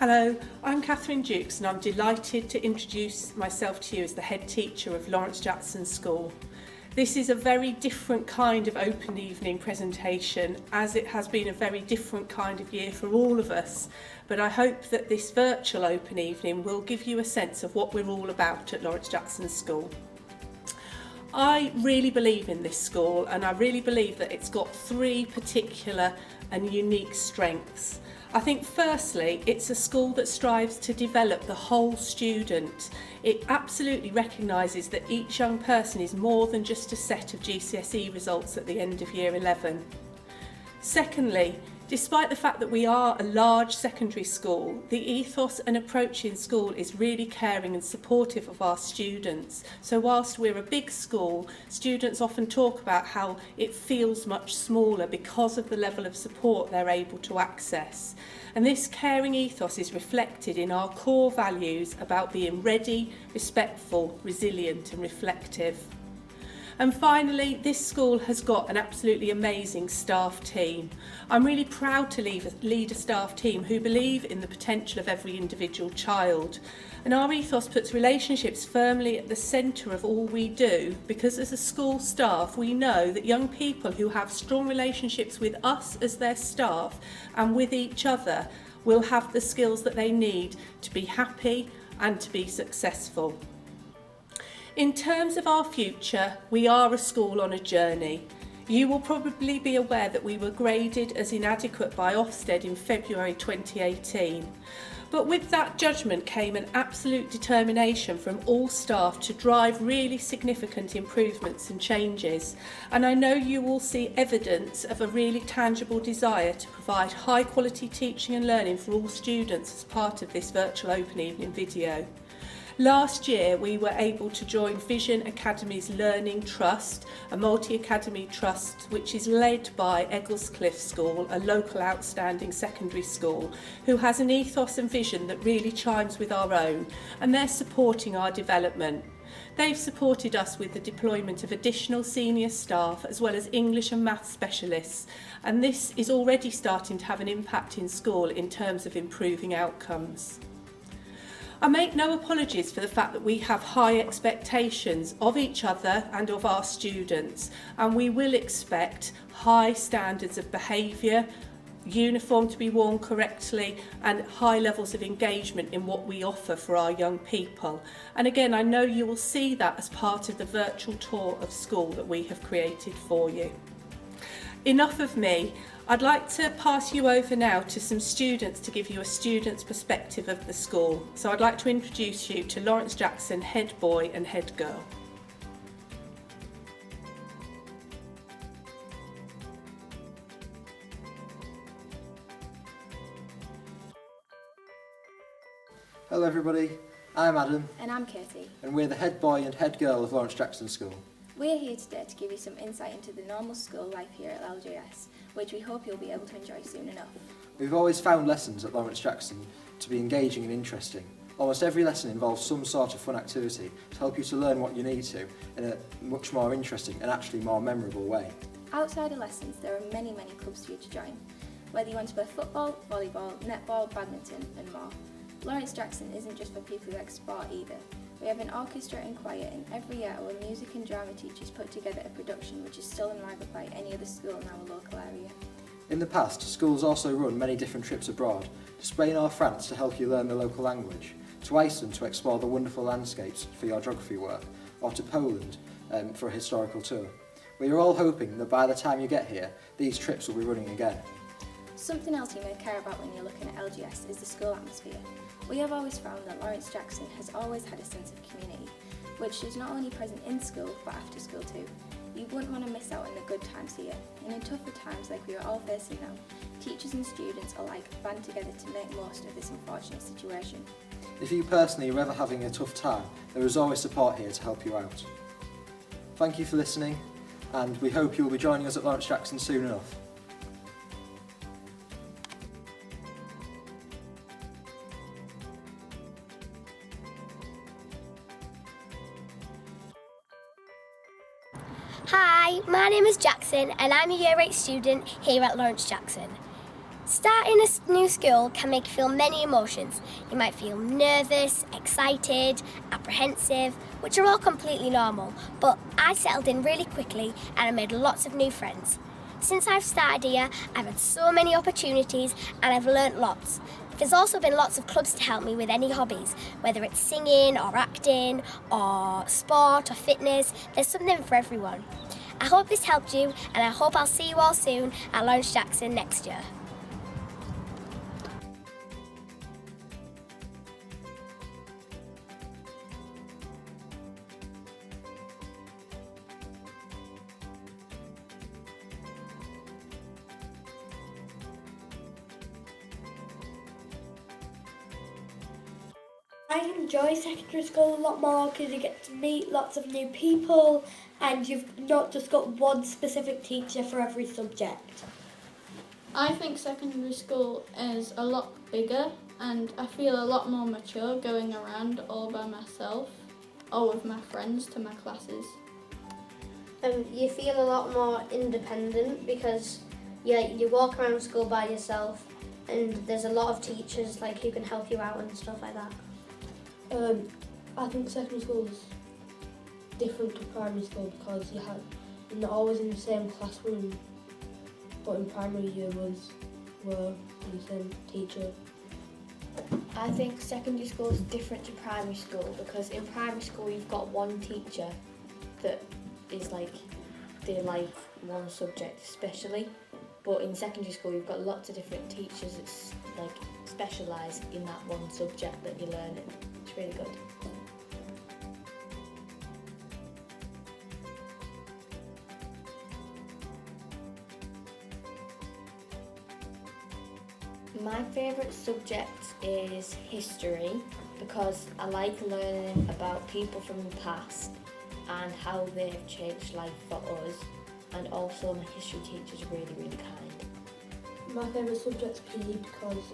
Hello, I'm Catherine Dukes and I'm delighted to introduce myself to you as the head teacher of Lawrence Jackson School. This is a very different kind of open evening presentation, as it has been a very different kind of year for all of us, but I hope that this virtual open evening will give you a sense of what we're all about at Lawrence Jackson School. I really believe in this school, and I really believe that it's got three particular and unique strengths. I think firstly, it's a school that strives to develop the whole student. It absolutely recognises that each young person is more than just a set of GCSE results at the end of year 11. Secondly, despite the fact that we are a large secondary school, the ethos and approach in school is really caring and supportive of our students. So whilst we're a big school, students often talk about how it feels much smaller because of the level of support they're able to access. And this caring ethos is reflected in our core values about being ready, respectful, resilient and reflective. And finally, this school has got an absolutely amazing staff team. I'm really proud to lead a staff team who believe in the potential of every individual child. And our ethos puts relationships firmly at the centre of all we do, because as a school staff, we know that young people who have strong relationships with us as their staff and with each other will have the skills that they need to be happy and to be successful. In terms of our future, we are a school on a journey. You will probably be aware that we were graded as inadequate by Ofsted in February 2018. But with that judgment came an absolute determination from all staff to drive really significant improvements and changes. And I know you will see evidence of a really tangible desire to provide high quality teaching and learning for all students as part of this virtual open evening video. Last year, we were able to join Vision Academy's Learning Trust, a multi-academy trust which is led by Egglescliffe School, a local outstanding secondary school, who has an ethos and vision that really chimes with our own, and they're supporting our development. They've supported us with the deployment of additional senior staff as well as English and maths specialists, and this is already starting to have an impact in school in terms of improving outcomes. I make no apologies for the fact that we have high expectations of each other and of our students, and we will expect high standards of behaviour, uniform to be worn correctly, and high levels of engagement in what we offer for our young people. And again, I know you will see that as part of the virtual tour of school that we have created for you. Enough of me. I'd like to pass you over now to some students to give you a student's perspective of the school. So I'd like to introduce you to Lawrence Jackson head boy and head girl. Hello everybody, I'm Adam. And I'm Katie. And we're the head boy and head girl of Lawrence Jackson School. We're here today to give you some insight into the normal school life here at LJS, which we hope you'll be able to enjoy soon enough. We've always found lessons at Lawrence Jackson to be engaging and interesting. Almost every lesson involves some sort of fun activity to help you to learn what you need to in a much more interesting and actually more memorable way. Outside of lessons, there are many clubs for you to join. Whether you want to play football, volleyball, netball, badminton and more. Lawrence Jackson isn't just for people who like sport either. We have an orchestra and choir, and every year our music and drama teachers put together a production which is still unrivaled by any other school in our local area. In the past, schools also run many different trips abroad, to Spain or France to help you learn the local language, to Iceland to explore the wonderful landscapes for your geography work, or to Poland for a historical tour. We are all hoping that by the time you get here, these trips will be running again. Something else you may care about when you're looking at LGS is the school atmosphere. We have always found that Lawrence Jackson has always had a sense of community, which is not only present in school but after school too. You wouldn't want to miss out on the good times here, and in tougher times like we are all facing now, teachers and students alike band together to make most of this unfortunate situation. If you personally are ever having a tough time, there is always support here to help you out. Thank you for listening, and we hope you will be joining us at Lawrence Jackson soon enough. Hi, my name is Jackson and I'm a Year 8 student here at Lawrence Jackson. Starting a new school can make you feel many emotions. You might feel nervous, excited, apprehensive, which are all completely normal, but I settled in really quickly and I made lots of new friends. Since I've started here, I've had so many opportunities and I've learnt lots. There's also been lots of clubs to help me with any hobbies, whether it's singing or acting or sport or fitness. There's something for everyone. I hope this helped you and I hope I'll see you all soon at Lawrence Jackson next year. I enjoy secondary school a lot more because you get to meet lots of new people and you've not just got one specific teacher for every subject. I think secondary school is a lot bigger and I feel a lot more mature going around all by myself or with my friends to my classes. You feel a lot more independent because you walk around school by yourself and there's a lot of teachers like who can help you out and stuff like that. I think secondary school is different to primary school because you're not always in the same classroom, but in primary you were in the same teacher. I think secondary school is different to primary school because in primary school you've got one teacher that is like, they like one subject especially, but in secondary school you've got lots of different teachers that's like specialise in that one subject that you're learning. It's really good. My favourite subject is history because I like learning about people from the past and how they've changed life for us, and also my history teacher's really kind. My favourite subject's PE because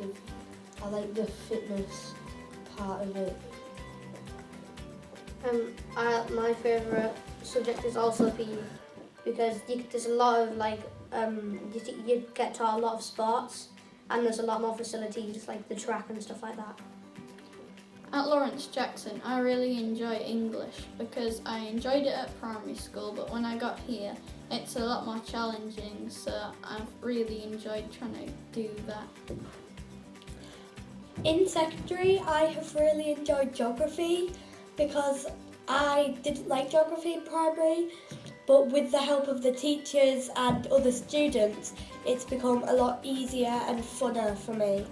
I like the fitness part of it. My favourite subject is also PE because there's a lot of you get taught a lot of sports and there's a lot more facilities like the track and stuff like that. At Lawrence Jackson, I really enjoy English because I enjoyed it at primary school, but when I got here, it's a lot more challenging, so I've really enjoyed trying to do that. In secondary, I have really enjoyed geography because I didn't like geography in primary, but with the help of the teachers and other students, it's become a lot easier and funner for me.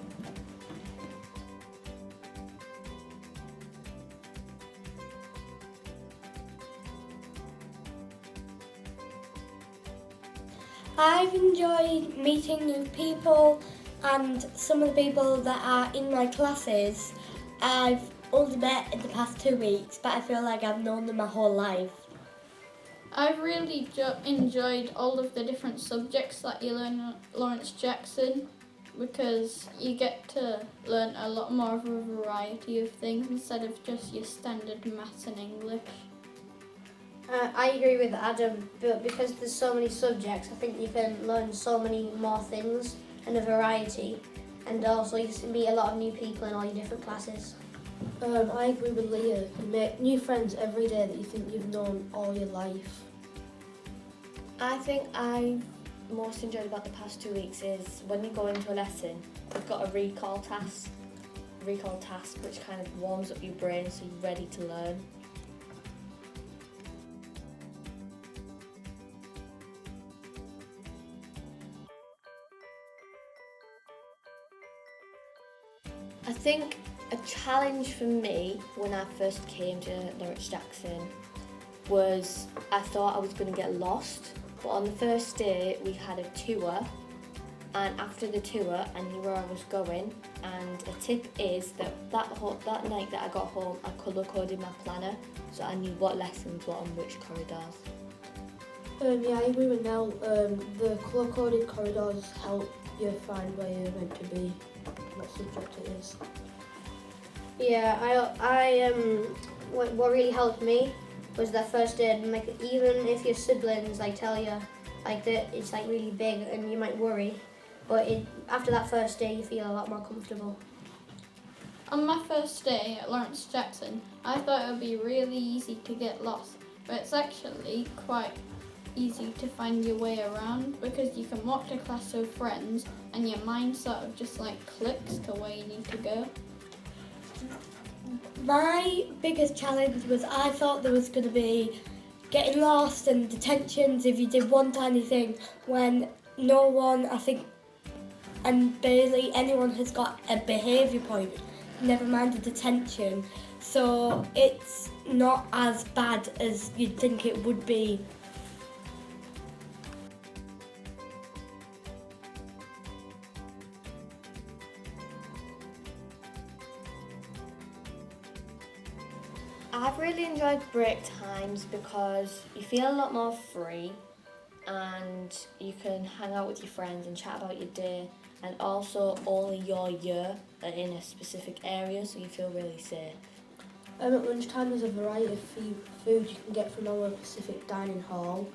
I've enjoyed meeting new people, and some of the people that are in my classes I've only met in the past 2 weeks, but I feel like I've known them my whole life. I've really enjoyed all of the different subjects that you learn at Lawrence Jackson because you get to learn a lot more of a variety of things instead of just your standard maths and English. I agree with Adam, but because there's so many subjects, I think you can learn so many more things and a variety, and also you meet a lot of new people in all your different classes. I agree with Leah. You make new friends every day that you think you've known all your life. I think I've most enjoyed about the past 2 weeks is when you go into a lesson, we've got a recall task which kind of warms up your brain so you're ready to learn. I think a challenge for me when I first came to Lawrence Jackson was I thought I was going to get lost, but on the first day we had a tour, and after the tour I knew where I was going, and a tip is that night that I got home I colour coded my planner so I knew what lessons were on which corridors. Yeah, I agree with Nell. The colour-coded corridors help you find where you're meant to be, what subject it is. Yeah, what really helped me was that first day, and like even if your siblings like tell you like that it's like really big and you might worry, but after that first day you feel a lot more comfortable. On my first day at Lawrence Jackson, I thought it would be really easy to get lost, but it's actually quite easy to find your way around because you can walk to class with friends and your mind sort of just like clicks to where you need to go. My biggest challenge was I thought there was going to be getting lost and detentions if you did one tiny thing when no one, I think, and barely anyone has got a behaviour point, never mind a detention. So it's not as bad as you'd think it would be. I've really enjoyed break times because you feel a lot more free and you can hang out with your friends and chat about your day, and also only your year are in a specific area, so you feel really safe. At lunchtime there's a variety of food you can get from our Pacific dining hall,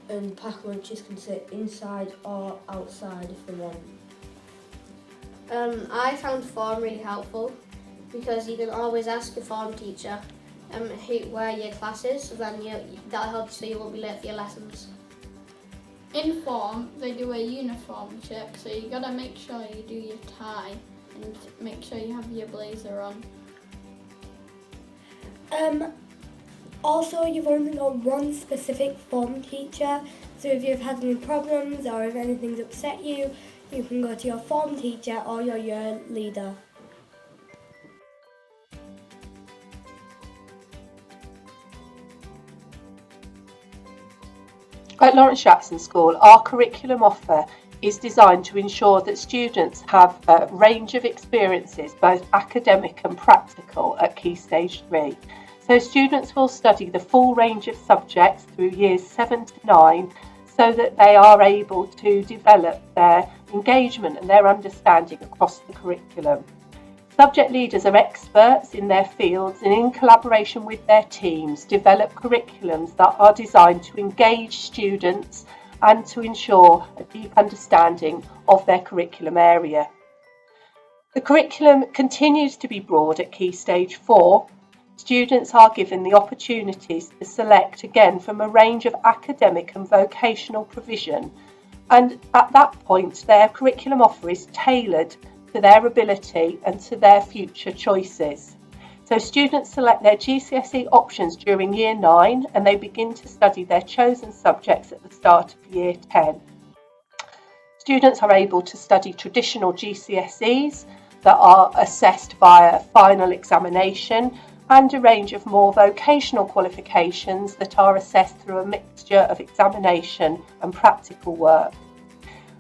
and pack lunches can sit inside or outside if they want. I found form really helpful because you can always ask your form teacher where your class is, so then that'll help you so you won't be late for your lessons. In form, they do a uniform check, so you gotta make sure you do your tie and make sure you have your blazer on. Also, you've only got one specific form teacher, so if you've had any problems or if anything's upset you, you can go to your form teacher or your year leader. At Lawrence Jackson School, our curriculum offer is designed to ensure that students have a range of experiences, both academic and practical, at Key Stage 3. So students will study the full range of subjects through years 7 to 9 so that they are able to develop their engagement and their understanding across the curriculum. Subject leaders are experts in their fields and in collaboration with their teams develop curriculums that are designed to engage students and to ensure a deep understanding of their curriculum area. The curriculum continues to be broad at Key Stage 4. Students are given the opportunities to select again from a range of academic and vocational provision, and at that point their curriculum offer is tailored to their ability and to their future choices. So students select their GCSE options during Year 9 and they begin to study their chosen subjects at the start of Year 10. Students are able to study traditional GCSEs that are assessed via final examination and a range of more vocational qualifications that are assessed through a mixture of examination and practical work.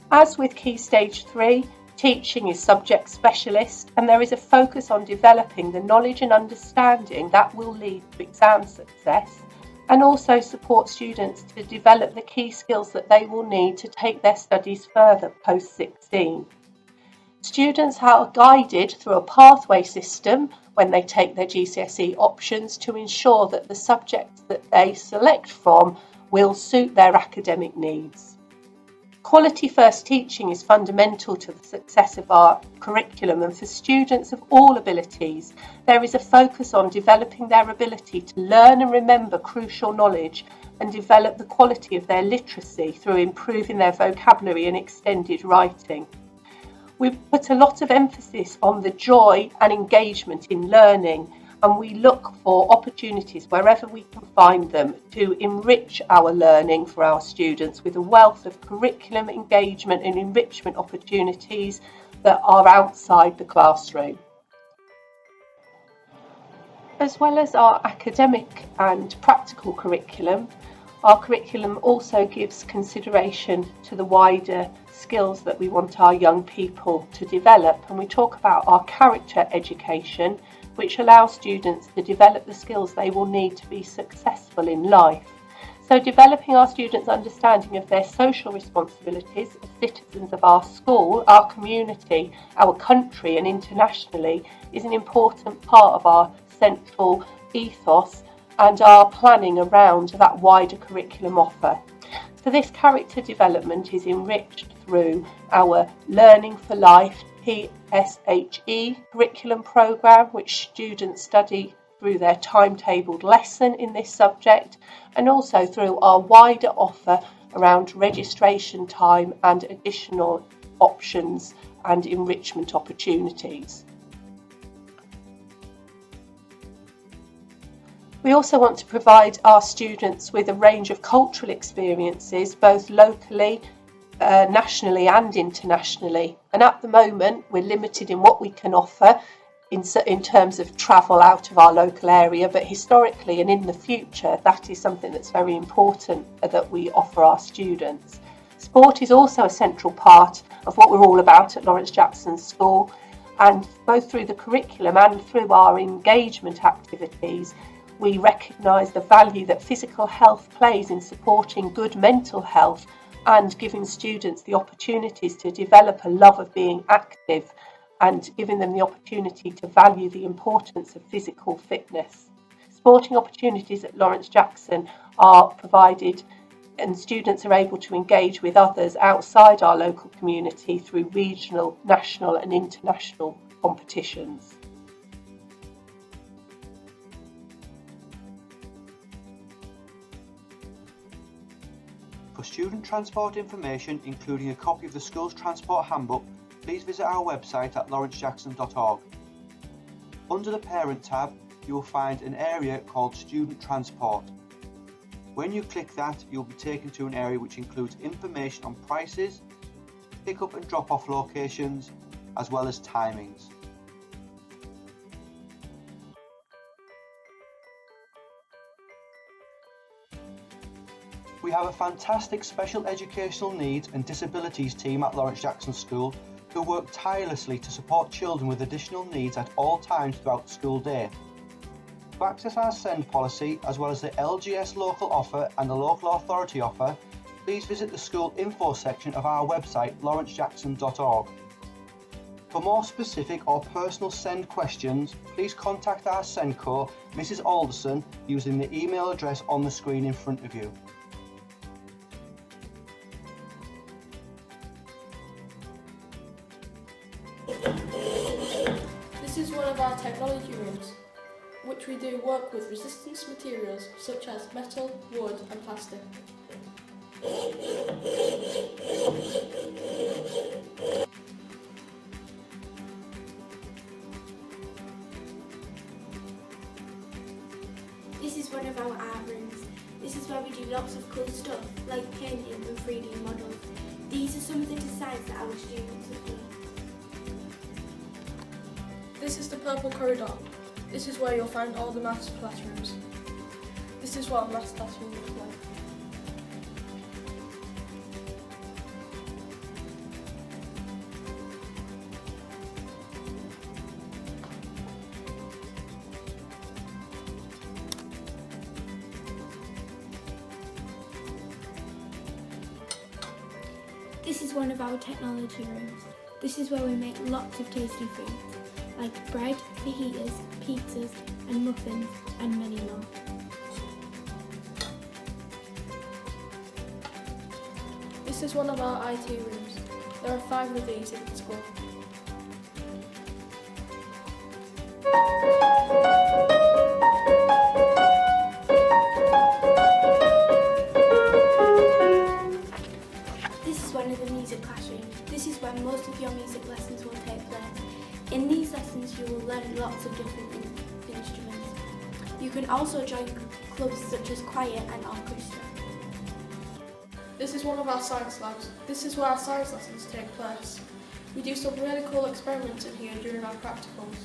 As with Key Stage 3, teaching is subject specialist and there is a focus on developing the knowledge and understanding that will lead to exam success and also support students to develop the key skills that they will need to take their studies further post-16. Students are guided through a pathway system when they take their GCSE options to ensure that the subjects that they select from will suit their academic needs. Quality first teaching is fundamental to the success of our curriculum, and for students of all abilities, there is a focus on developing their ability to learn and remember crucial knowledge and develop the quality of their literacy through improving their vocabulary and extended writing. We put a lot of emphasis on the joy and engagement in learning, and we look for opportunities wherever we can find them to enrich our learning for our students with a wealth of curriculum engagement and enrichment opportunities that are outside the classroom. As well as our academic and practical curriculum, our curriculum also gives consideration to the wider skills that we want our young people to develop, and we talk about our character education, which allows students to develop the skills they will need to be successful in life. So developing our students' understanding of their social responsibilities as citizens of our school, our community, our country and internationally is an important part of our central ethos and our planning around that wider curriculum offer. So this character development is enriched through our Learning for Life PSHE curriculum programme, which students study through their timetabled lesson in this subject, and also through our wider offer around registration time and additional options and enrichment opportunities. We also want to provide our students with a range of cultural experiences, both locally, nationally and internationally. And at the moment, we're limited in what we can offer in terms of travel out of our local area, but historically and in the future, that is something that's very important that we offer our students. Sport is also a central part of what we're all about at Lawrence Jackson School, and both through the curriculum and through our engagement activities, we recognise the value that physical health plays in supporting good mental health and giving students the opportunities to develop a love of being active and giving them the opportunity to value the importance of physical fitness. Sporting opportunities at Lawrence Jackson are provided, and students are able to engage with others outside our local community through regional, national and international competitions. For student transport information, including a copy of the school's transport handbook, please visit our website at lawrencejackson.org. Under the Parent tab, you will find an area called Student Transport. When you click that, you'll be taken to an area which includes information on prices, pick-up and drop-off locations, as well as timings. We have a fantastic special educational needs and disabilities team at Lawrence Jackson School who work tirelessly to support children with additional needs at all times throughout the school day. To access our SEND policy, as well as the LGS local offer and the local authority offer, please visit the school info section of our website, lawrencejackson.org. For more specific or personal SEND questions, please contact our SENDco, Mrs. Alderson, using the email address on the screen in front of you. This is one of our technology rooms, which we do work with resistance materials such as metal, wood and plastic. This is one of our art rooms. This is where we do lots of cool stuff, like painting and 3D models. These are some of the designs that our students have done. This is the purple corridor. This is where you'll find all the maths classrooms. This is what a maths classroom looks like. This is one of our technology rooms. This is where we make lots of tasty foods, like bread, fajitas, pizzas and muffins and many more. This is one of our IT rooms. There are 5 of these in the school. This is one of the music classrooms. This is where most of your music lessons will take place. In these lessons you will learn lots of different instruments. You can also join clubs such as choir and orchestra. This is one of our science labs. This is where our science lessons take place. We do some really cool experiments in here during our practicals.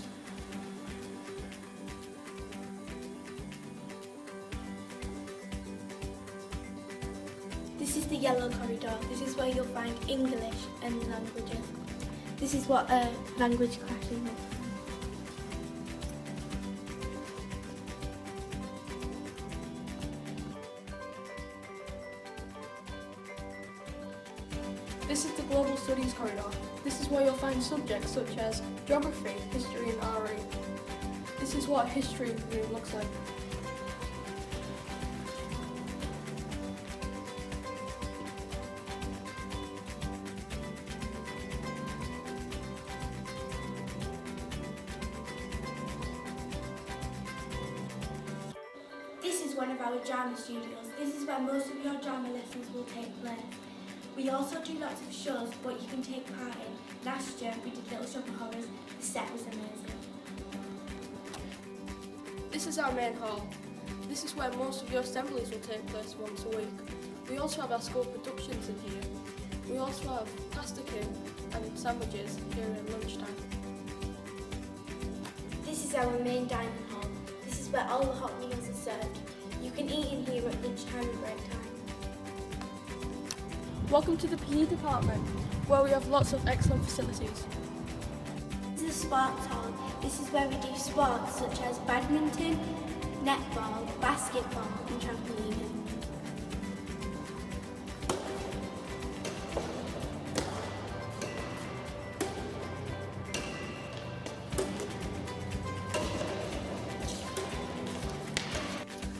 This is the yellow corridor. This is where you'll find English and languages. This is what a language classroom looks like. This is the Global Studies corridor. This is where you'll find subjects such as geography, history and RE. This is what a history room looks like. one of our drama studios. This is where most of your drama lessons will take place. We also do lots of shows what you can take part in. Last year we did Little Shop of Horrors. The set was amazing. This is our main hall. This is where most of your assemblies will take place once a week. We also have our school productions in here. We also have pasta king and sandwiches here at lunchtime. This is our main dining hall. This is where all the hot meals are served. You can eat in here at lunchtime and break time. Welcome to the PE department, where we have lots of excellent facilities. This is a sports hall. This is where we do sports such as badminton, netball, basketball and trampolining.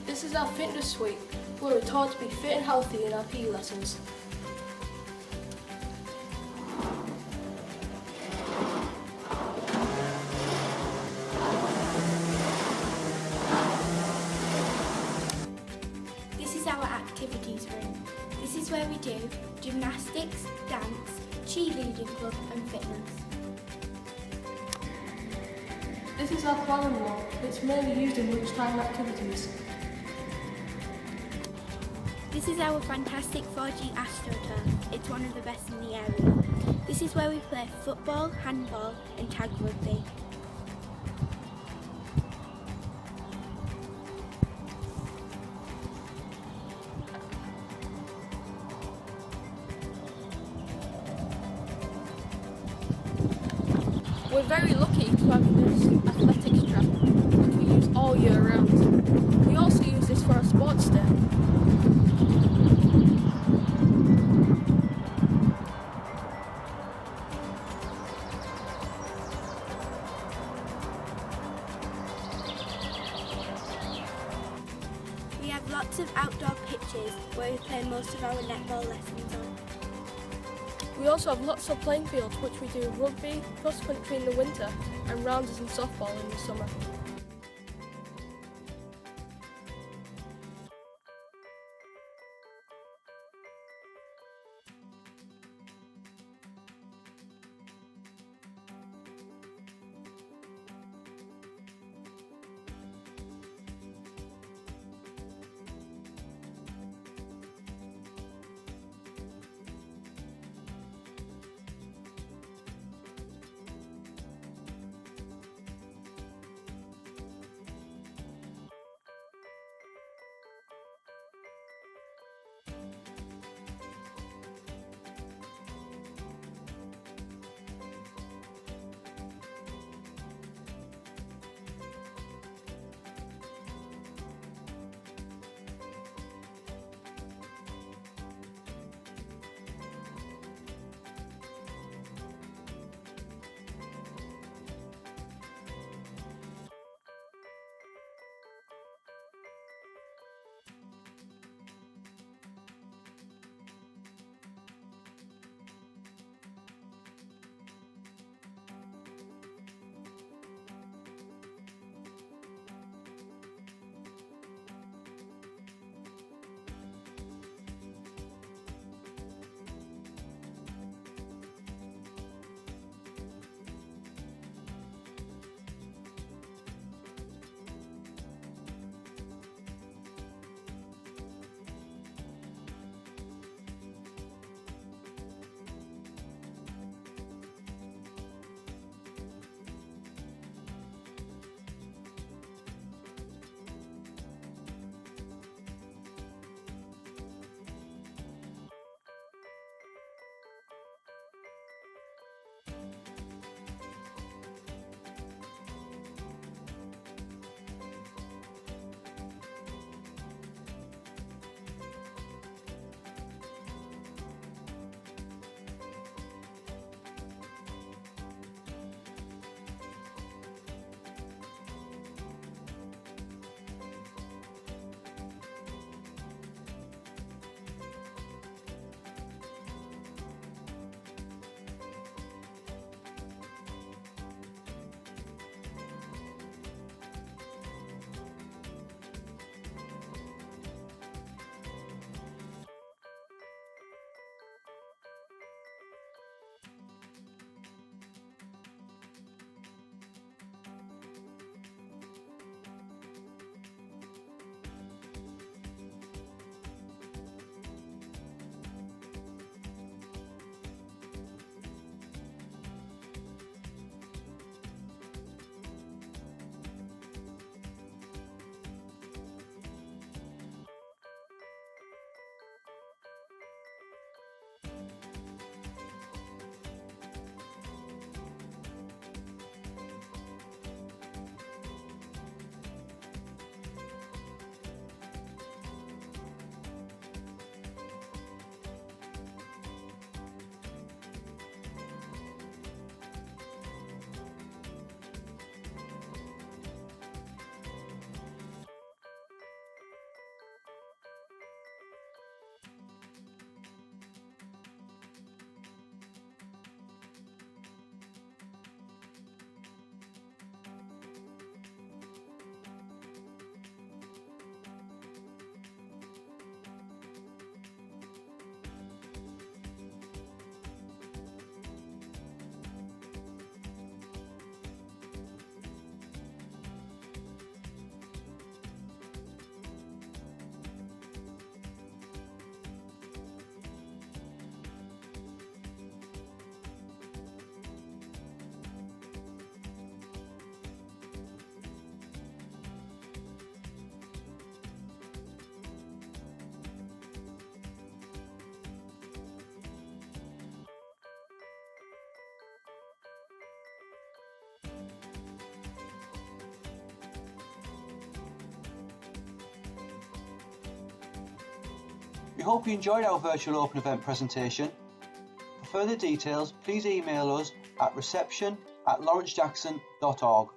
This is our fitness suite, where we're taught to be fit and healthy in our PE lessons. This is our activities room. This is where we do gymnastics, dance, cheerleading club and fitness. This is our planning wall. It's mainly used in lunchtime activities. This is our fantastic 4G AstroTurf. It's one of the best in the area. This is where we play football, handball and tag rugby. We're very lucky to have this athletics track, which we use all year round. We also use this for our sports day. We have lots of outdoor pitches where we play most of our netball lessons on. We also have lots of playing fields, which we do rugby, cross country in the winter and rounders and softball in the summer. We hope you enjoyed our virtual open event presentation. For further details, please email us at reception@lawrencejackson.org.